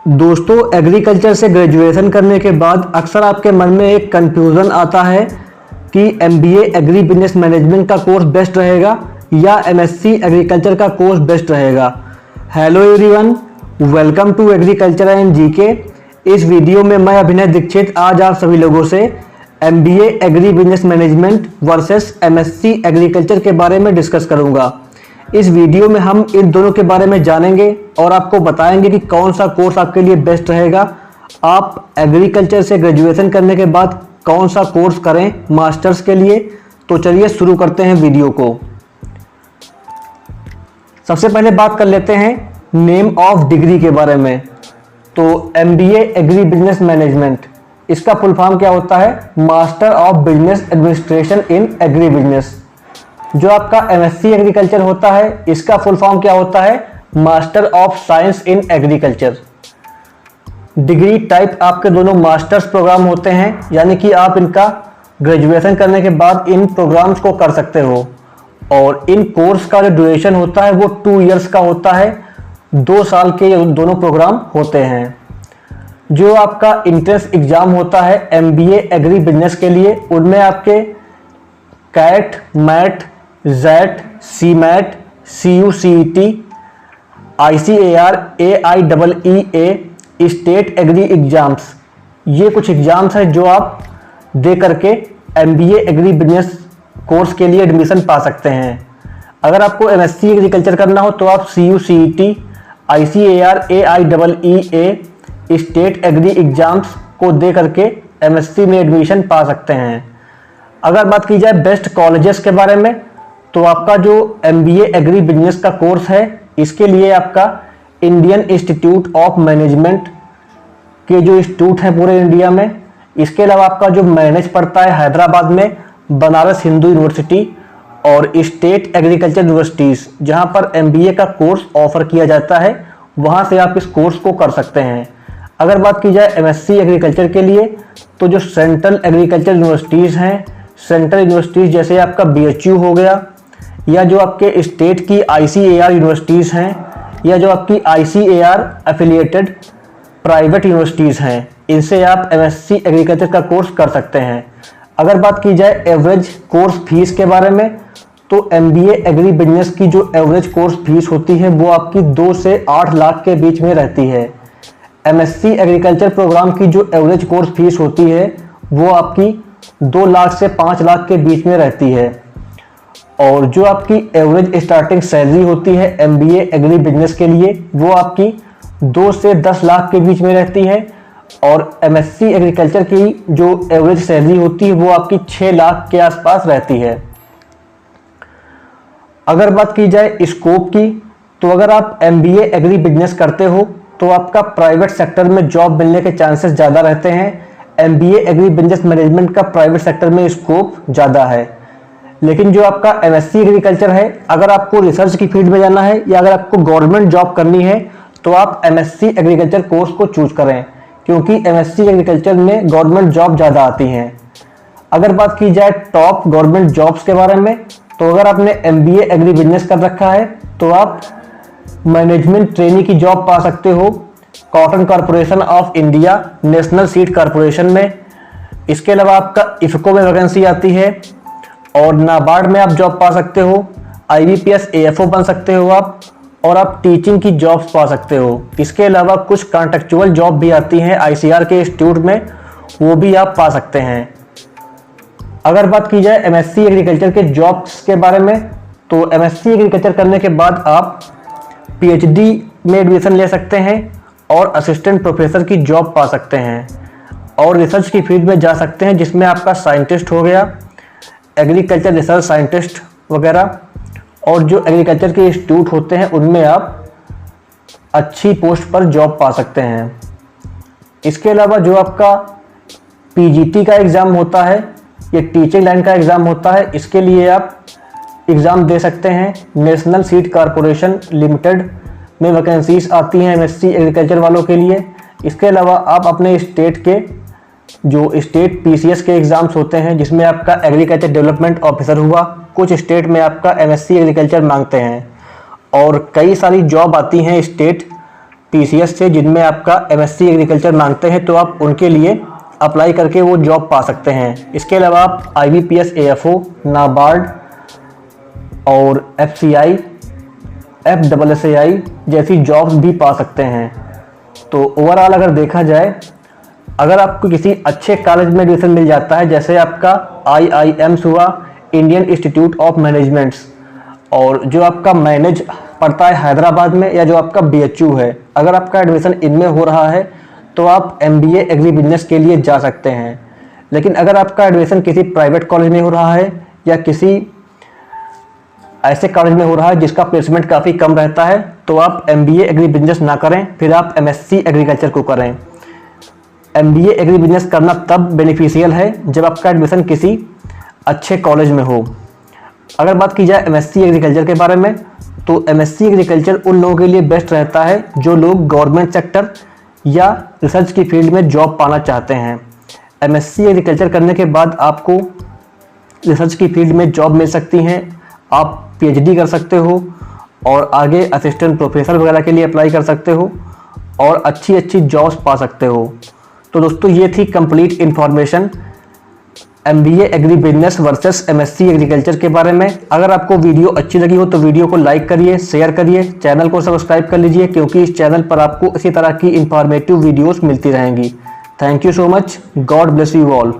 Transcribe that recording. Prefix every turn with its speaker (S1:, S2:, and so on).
S1: दोस्तों, एग्रीकल्चर से ग्रेजुएशन करने के बाद अक्सर आपके मन में एक कन्फ्यूज़न आता है कि एमबीए एग्री बिजनेस मैनेजमेंट का कोर्स बेस्ट रहेगा या एमएससी एग्रीकल्चर का कोर्स बेस्ट रहेगा। Hello everyone, welcome to agriculture and GK. इस वीडियो में मैं अभिनय दीक्षित आज आप सभी लोगों से MBA agri business management versus MSc agriculture के बारे में डिस्कस करूंगा। इस वीडियो में हम इन दोनों के बारे में जानेंगे और आपको बताएंगे कि कौन सा कोर्स आपके लिए बेस्ट रहेगा। आप एग्रीकल्चर से ग्रेजुएशन करने के बाद कौन सा कोर्स करें मास्टर्स के लिए। तो चलिए शुरू करते हैं वीडियो को। सबसे पहले बात कर लेते हैं नेम ऑफ डिग्री के बारे में। तो एमबीए एग्री बिजनेस मैनेजमेंट, इसका फुल फॉर्म क्या होता है? Master of business administration in agri business. जो आपका एमएससी एग्रीकल्चर होता है, इसका फुल फॉर्म क्या होता है? Master of science in agriculture. Degree type आपके दोनों मास्टर्स प्रोग्राम होते हैं, यानी कि आप इनका ग्रेजुएशन करने के बाद इन प्रोग्राम्स को कर सकते हो। और इन कोर्स का जो ड्यूरेशन होता है वो 2 इयर्स का होता है। 2 साल के ये दोनों प्रोग्राम होते हैं। जो आपका इंट्रेंस एग्जाम होता है एमबीए एग्री बिजनेस के लिए, उनमें आपके CAT, MAT, JET, C MAT, CUCET, ICAR, AIEE, state agri exams, ये कुछ एग्जाम्स हैं जो आप दे करके एमबीए एग्री बिजनेस कोर्स के लिए एडमिशन पा सकते हैं। अगर आपको एमएससी एग्रीकल्चर करना हो तो आप CUCET, ICAR, AIEE, state agri exams को दे करके एमएससी में एडमिशन पा सकते हैं। अगर बात की जाए बेस्ट कॉलेजेस के बारे में, तो आपका जो एमबीए एग्री बिजनेस का कोर्स है, इसके लिए आपका इंडियन इंस्टीट्यूट ऑफ मैनेजमेंट के जो इंस्टीट्यूट हैं पूरे इंडिया में, इसके अलावा आपका जो मैनेज पड़ता है हैदराबाद में बनारस हिंदू यूनिवर्सिटी और स्टेट एग्रीकल्चर यूनिवर्सिटीज़, जहां पर एमबीए का कोर्स ऑफर किया जाता है, वहां से आप इस कोर्स को कर सकते हैं। अगर बात की जाए एमएससी एग्रीकल्चर के लिए, तो जो सेंट्रल एग्रीकल्चर यूनिवर्सिटीज़ हैं, सेंट्रल यूनिवर्सिटीज़ जैसे आपका BHU हो गया, या जो आपके स्टेट की ICAR यूनिवर्सिटीज़ हैं, या जो आपकी ICAR एफिलिएटेड प्राइवेट यूनिवर्सिटीज़ हैं, इनसे आप एमएससी एग्रीकल्चर का कोर्स कर सकते हैं। अगर बात की जाए एवरेज कोर्स फीस के बारे में, तो एमबीए एग्री बिजनेस की जो एवरेज कोर्स फीस होती है वो आपकी 2 से 8 लाख के बीच में रहती है। एमएससी एग्रीकल्चर प्रोग्राम की जो एवरेज कोर्स फीस होती है वो आपकी 2 लाख से 5 लाख के बीच में रहती है। और जो आपकी एवरेज स्टार्टिंग सैलरी होती है एमबीए एग्री बिजनेस के लिए, वो आपकी 2 से 10 लाख के बीच में रहती है। और एमएससी एग्रीकल्चर की जो एवरेज सैलरी होती है वो आपकी 6 लाख के आसपास रहती है। अगर बात की जाए स्कोप की, तो अगर आप एमबीए एग्री बिजनेस करते हो तो आपका प्राइवेट सेक्टर में जॉब मिलने के चांसेस ज़्यादा रहते हैं। एमबीए एग्री बिजनेस मैनेजमेंट का प्राइवेट सेक्टर में स्कोप ज़्यादा है। लेकिन जो आपका एमएससी एग्रीकल्चर है, अगर आपको रिसर्च की फील्ड में जाना है या अगर आपको गवर्नमेंट जॉब करनी है तो आप एमएससी एग्रीकल्चर कोर्स को चूज करें, क्योंकि एमएससी एग्रीकल्चर में गवर्नमेंट जॉब ज़्यादा आती हैं। अगर बात की जाए टॉप गवर्नमेंट जॉब्स के बारे में, तो अगर आपने एमबीए एग्री बिजनेस कर रखा है तो आप मैनेजमेंट ट्रेनी की जॉब पा सकते हो cotton corporation of India national seed corporation में। इसके अलावा आपका इफको में वैकेंसी आती है और नाबार्ड में आप जॉब पा सकते हो। IBPS AFO बन सकते हो आप, और आप टीचिंग की जॉब्स पा सकते हो। इसके अलावा कुछ कॉन्ट्रेक्चुअल जॉब भी आती हैं ICAR के इंस्टीट्यूट में, वो भी आप पा सकते हैं। अगर बात की जाए एमएससी एग्रीकल्चर के जॉब्स के बारे में, तो एमएससी एग्रीकल्चर करने के बाद आप PhD में एडमिशन ले सकते हैं और असिस्टेंट प्रोफेसर की जॉब पा सकते हैं और रिसर्च की फील्ड में जा सकते हैं, जिसमें आपका साइंटिस्ट हो गया, एग्रीकल्चर रिसर्च साइंटिस्ट वगैरह, और जो एग्रीकल्चर के इंस्टीट्यूट होते हैं उनमें आप अच्छी पोस्ट पर जॉब पा सकते हैं। इसके अलावा जो आपका PGT का एग्ज़ाम होता है, ये टीचिंग लाइन का एग्ज़ाम होता है, इसके लिए आप एग्ज़ाम दे सकते हैं। नेशनल सीड कॉरपोरेशन लिमिटेड में वैकेंसीज आती हैं एमएससी एग्रीकल्चर वालों के लिए। इसके अलावा आप अपने स्टेट के जो स्टेट PCS के एग्ज़ाम्स होते हैं, जिसमें आपका एग्रीकल्चर डेवलपमेंट ऑफिसर हुआ, कुछ स्टेट में आपका एमएससी एग्रीकल्चर मांगते हैं, और कई सारी जॉब आती हैं स्टेट TCS से जिनमें आपका MSc एग्रीकल्चर मांगते हैं, तो आप उनके लिए अप्लाई करके वो जॉब पा सकते हैं। इसके अलावा आप IBPS AFO, नाबार्ड और FCI, FSSAI जैसी जॉब्स भी पा सकते हैं। तो ओवरऑल अगर देखा जाए, अगर आपको किसी अच्छे कॉलेज में एडमिशन मिल जाता है, जैसे आपका IIMs हुआ, इंडियन इंस्टीट्यूट ऑफ मैनेजमेंट्स, और जो आपका मैनेज पड़ता है हैदराबाद में, या जो आपका BHU है, अगर आपका एडमिशन इनमें हो रहा है तो आप MBA एग्री बिजनेस के लिए जा सकते हैं। लेकिन अगर आपका एडमिशन किसी प्राइवेट कॉलेज में हो रहा है या किसी ऐसे कॉलेज में हो रहा है जिसका प्लेसमेंट काफ़ी कम रहता है, तो आप MBA एग्री बिजनेस ना करें, फिर आप MSc एग्रीकल्चर को करें। MBA एग्री बिजनेस करना तब बेनिफिशियल है जब आपका एडमिशन किसी अच्छे कॉलेज में हो। अगर बात की जाए MSc एग्रीकल्चर के बारे में, तो MSc एग्रीकल्चर उन लोगों के लिए बेस्ट रहता है जो लोग गवर्नमेंट सेक्टर या रिसर्च की फील्ड में जॉब पाना चाहते हैं। MSc एग्रीकल्चर करने के बाद आपको रिसर्च की फील्ड में जॉब मिल सकती हैं, आप PhD कर सकते हो और आगे असिस्टेंट प्रोफेसर वगैरह के लिए अप्लाई कर सकते हो और अच्छी अच्छी जॉब्स पा सकते हो। तो दोस्तों, ये थी complete information MBA agri business versus MSc agriculture के बारे में। अगर आपको वीडियो अच्छी लगी हो तो वीडियो को लाइक करिए, शेयर करिए, चैनल को सब्सक्राइब कर लीजिए, क्योंकि इस चैनल पर आपको इसी तरह की इंफॉर्मेटिव वीडियोस मिलती रहेंगी। Thank you so much. God bless you all.